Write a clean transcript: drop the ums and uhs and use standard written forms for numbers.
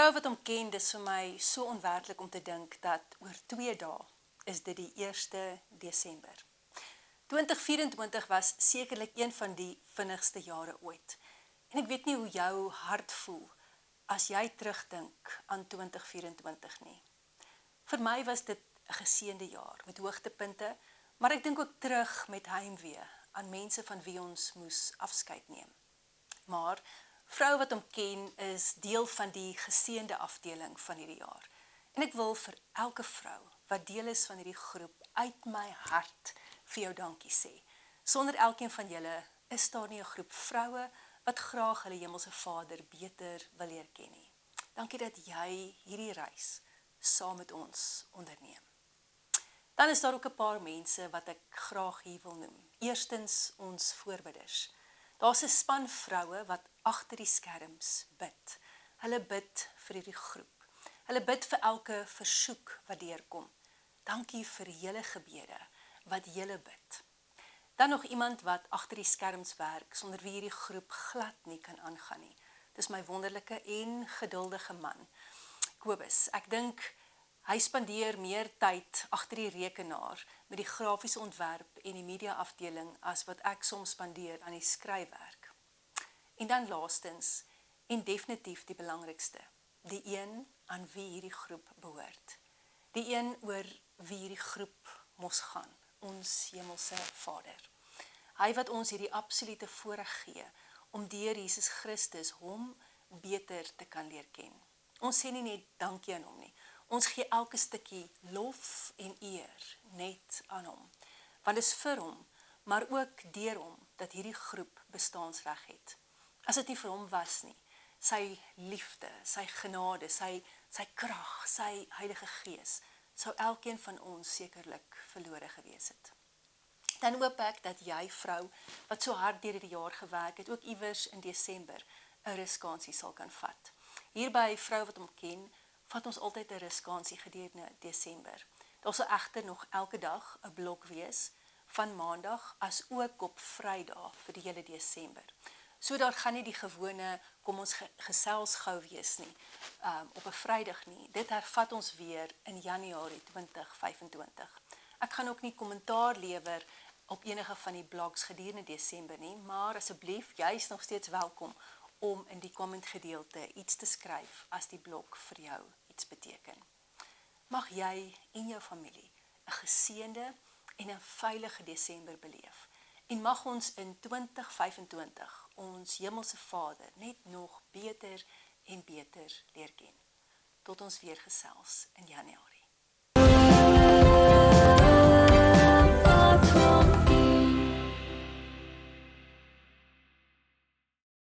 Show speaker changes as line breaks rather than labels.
Vrou wat hom ken, dis vir my so onwerklik om te dink dat oor 2 dae is dit die 1 Desember. 2024 was sekerlik een van die vinnigste jare ooit. En ek weet nie hoe jou hart voel as jy terugdink aan 2024 nie. Vir my was dit 'n geseënde jaar met hoogtepunte, maar ek dink ook terug met heimwee aan mense van wie ons moes afskeid neem. Maar vrou wat hom ken is deel van die geseënde afdeling van hierdie jaar. En ek wil vir elke vrou wat deel is van hierdie groep uit my hart vir jou dankie sê. Sonder elkeen van julle is daar nie 'n groep vroue wat graag hulle hemelse Vader beter wil leer ken nie. Dankie dat jy hierdie reis saam met ons onderneem. Dan is daar ook 'n paar mense wat ek graag hier wil noem. Eerstens ons voorbidders. Daar's 'n span vroue wat agter die skerms bid. Hulle bid vir hierdie groep. Hulle bid vir elke versoek wat deurkom. Dankie vir julle gebede wat julle bid. Dan nog iemand wat agter die skerms werk, sonder wie hierdie groep glad nie kan aangaan nie. Dis my wonderlike en geduldige man, Kobus. Ek dink hy spandeer meer tyd agter die rekenaar met die grafiese ontwerp en die media afdeling as wat ek soms spandeer aan die skryfwerk. En dan laastens, en definitief die belangrikste, die een aan wie hierdie groep behoort. Die een oor wie hierdie groep mos gaan, ons hemelse Vader. Hy wat ons hierdie absolute voorreg gee, om deur Jesus Christus hom beter te kan leer ken. Ons sê nie net dankie aan hom nie, ons gee elke stukkie lof en eer net aan hom. Want dit is vir hom, maar ook deur hom, dat hierdie groep bestaansreg het. As dit nie vir hom was nie, sy liefde, sy genade, sy krag, sy Heilige Gees, sou elkeen van ons sekerlik verlore gewees het. Dan hoop ek dat jy, vrou, wat so hard deur die jaar gewerk het, ook iewers in Desember 'n ruskansie sal kan vat. Hier by Vrou wat hom ken, vat ons altyd 'n ruskansie gedurende Desember. Daar sal egter nog elke dag 'n blok wees, van Maandag as ook op Vrydag vir die hele Desember. So daar gaan nie die gewone, kom ons gesels gou wees nie, op 'n Vrydag nie. Dit hervat ons weer in Januarie 2025. Ek gaan ook nie kommentaar lewer op enige van die blogs gedurende Desember nie, maar asseblief, jy is nog steeds welkom om in die comment gedeelte iets te skryf as die blog vir jou iets beteken. Mag jy en jou familie 'n geseënde en 'n veilige Desember beleef. En mag ons in 2025 ons hemelse Vader net nog beter en beter leer ken. Tot ons weer gesels in Januarie.